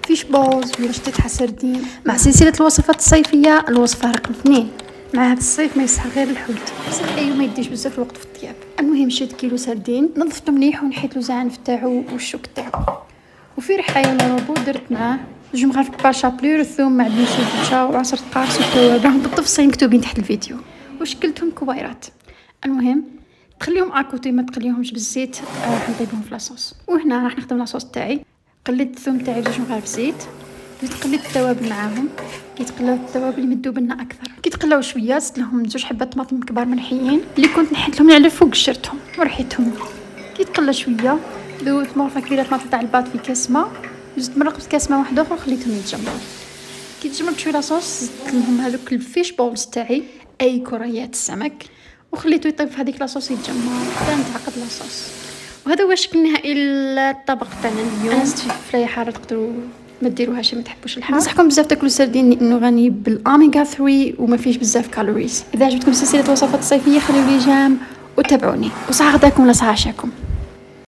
فيش بولز ولا شطيتها سردين. مع سلسلة الوصفات الصيفية الوصفة رقم 2. مع هذا الصيف ما يصح غير الحوت، بصح ما يديش بزاف الوقت في الطياب. المهم شريت كيلو سردين، نظفته مليح ونحيت له الزعنف تاعو والشوك تاعو، وفي ريحه ولا روبو درت معاه جوج مغارف كبار شابلور، الثوم معدنوس والدبشه وعصرة قارص والتوابل بالتفصيل مكتوبين تحت الفيديو، وشكلتهم كبيرات. المهم تخليهم اكوتي، ما تقليهمش بالزيت، راح نطيبهم في لاصوص. وهنا راح نخدم لاصوص تاعي. قليت الثوم تاعي بجوج مغارف زيت، زدت قليت التوابل معاهم. كي تقلاو التوابل يمدوا بنا اكثر. كي تقلاو شويه زدت لهم جوج حبات طماطم كبار منحيين اللي كنت نحيت لهم على الفوق، شرتهم ورحيتهم. كي تقلى شويه ذوبت مغرفه كبيره طماطم تاع الباط في كاس ما، زدت مرقت كاس ما واحد اخر وخليتهم يتجمروا. كي تجمرت شويه لاصوص زدت لهم هذوك الفيش بولز تاعي، اي كريات السمك، وخليته يطيب في هذيك لاصوص يتجمر حتى نتعقد لاصوص. وهذا هو الشكل النهائي للطبق تاعنا اليوم. انا زدت فلفلايه حاره، تقدروا ما ديروهاش ما تحبوش الحار. ننصحكم بزاف تاكلوا سردين لانه غني بالاوميغا 3 وما فيش بزاف كالوريز. اذا عجبتكم سلسله وصفات الصيفيه خليوا لي جام وتابعوني، وصح غداكم ولا صح عشاكم.